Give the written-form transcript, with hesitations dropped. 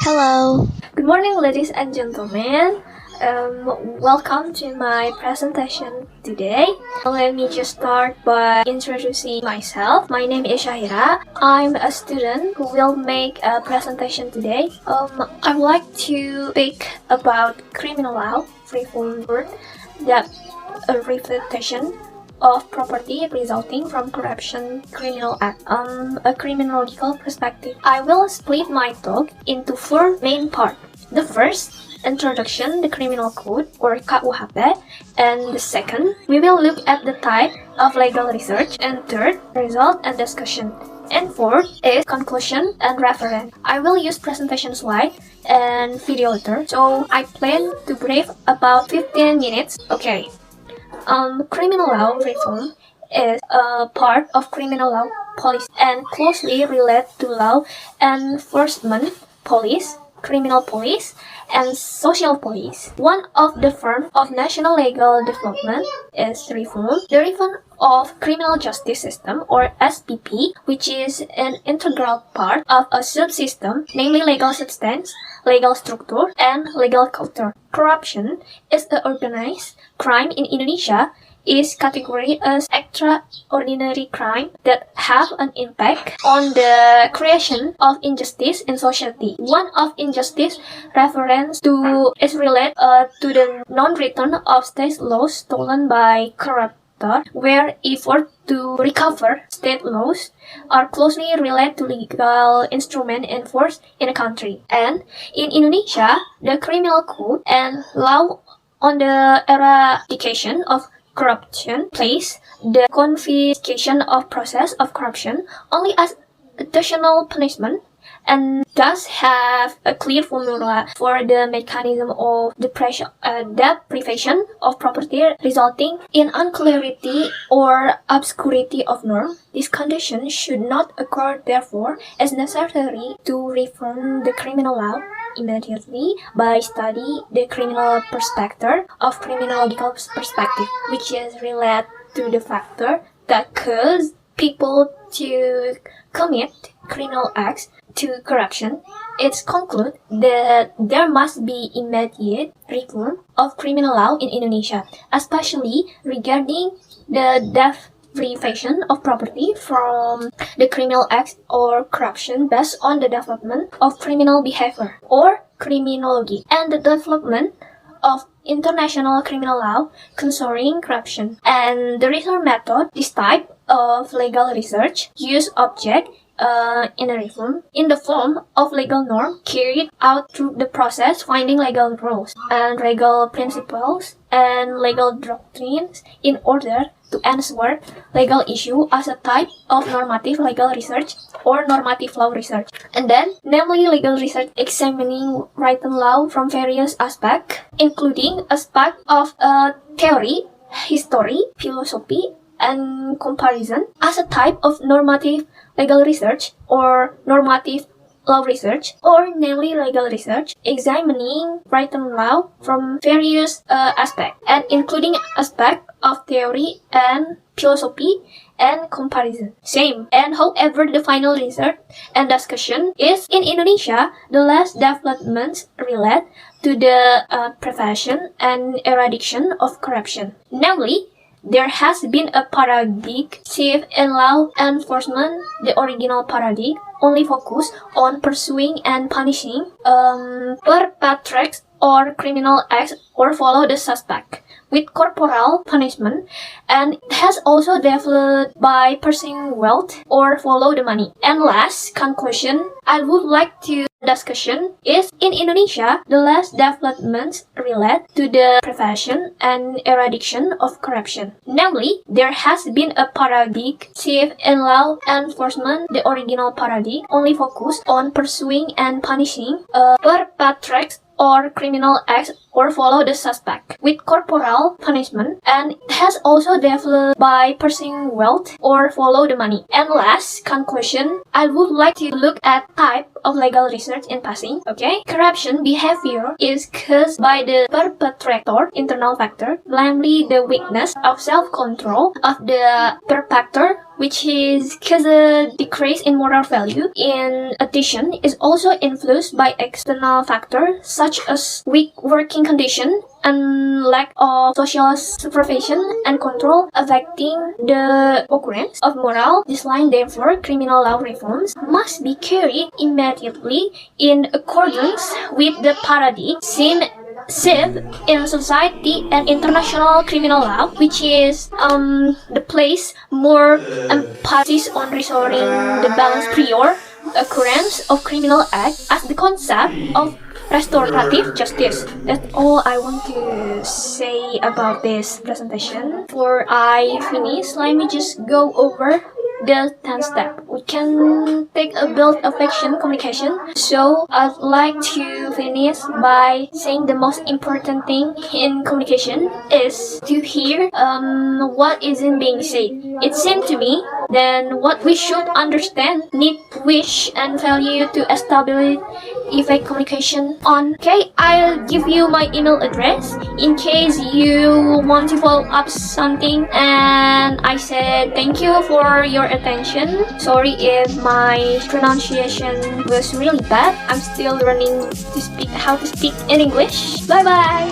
Hello. Good morning, ladies and gentlemen. Welcome to my presentation today. Let me just start by introducing myself. My name is Shahira. I'm a student who will make a presentation today. I would like to speak about criminal law reform that a reflection of property resulting from corruption criminal act. A criminological perspective. I will split my talk into four main parts. The first, introduction the criminal code or KUHP, and the second, we will look at the type of legal research, and third, result and discussion. And fourth is conclusion and reference. I will use presentation slide and video later, so I plan to brief about 15 minutes. Okay. Criminal law reform is a part of criminal law policy and closely related to law enforcement police, criminal police, and social police. One of the forms of national legal development is reform. The reform of criminal justice system or SPP, which is an integral part of a subsystem, namely legal substance, legal structure, and legal culture. Corruption is an organized crime in Indonesia is categorized as extraordinary crime that have an impact on the creation of injustice in society. One of injustice reference to is related to the non-return of state laws stolen by corruptor, where effort to recover state laws are closely related to legal instrument enforced in a country. And in Indonesia, the criminal code and law on the eradication of corruption place the confiscation of process of corruption only as additional punishment and thus have a clear formula for the mechanism of deprivation of property resulting in unclarity or obscurity of norm. This condition should not occur, therefore, as necessary to reform the criminal law immediately by study the criminal perspective of criminological perspective, which is related to the factor that cause people to commit criminal acts to corruption. It's conclude that there must be immediate reform of criminal law in Indonesia, especially regarding the deprivation of property from the criminal acts or corruption based on the development of criminal behavior or criminology and the development of international criminal law concerning corruption. And the research method, this type of legal research, use object in a reform in the form of legal norm carried out through the process finding legal rules and legal principles and legal doctrines in order to answer legal issue as a type of normative legal research or normative law research. And then, namely legal research examining written law from various aspects, including aspect of theory, history, philosophy, and comparison as a type of normative legal research or normative law research, or namely legal research examining written law from various aspects and including aspect of theory and philosophy and comparison. Same. And however, the final research and discussion is in Indonesia, the last developments relate to the prevention and eradication of corruption. Namely, there has been a paradigm shift in law enforcement. The original paradigm only focused on pursuing and punishing perpetrators or criminal acts or follow the suspect with corporal punishment, and has also developed by pursuing wealth or follow the money. And last conclusion I would like to discussion is in Indonesia, the last developments relate to the prevention and eradication of corruption. Namely, there has been a paradigm shift in law enforcement. The original paradigm only focused on pursuing and punishing perpetrators or criminal acts or follow the suspect with corporal punishment, and has also developed by pursuing wealth or follow the money. And last conclusion, I would like to look at type of legal research in passing. Okay, corruption behavior is caused by the perpetrator internal factor, namely the weakness of self-control of the perpetrator which is cause a decrease in moral value. In addition, is also influenced by external factors such as weak working condition and lack of social supervision and control affecting the occurrence of moral decline. Therefore, criminal law reforms must be carried immediately in accordance with the paradigm seen in society and international criminal law, which is the place more emphasis on restoring the balance prior occurrence of criminal act as the concept of restorative justice. That's all I want to say about this presentation. Before I finish, let me just go over the 10 steps. We can take a build affection communication. So I'd like to finish by saying the most important thing in communication is to hear what isn't being said. It seems to me then what we should understand, need, wish, and value to establish effect communication on. Okay, I'll give you my email address in case you want to follow up something. And I said thank you for your attention. Sorry if my pronunciation was really bad. I'm still learning to speak how to speak in English. Bye bye.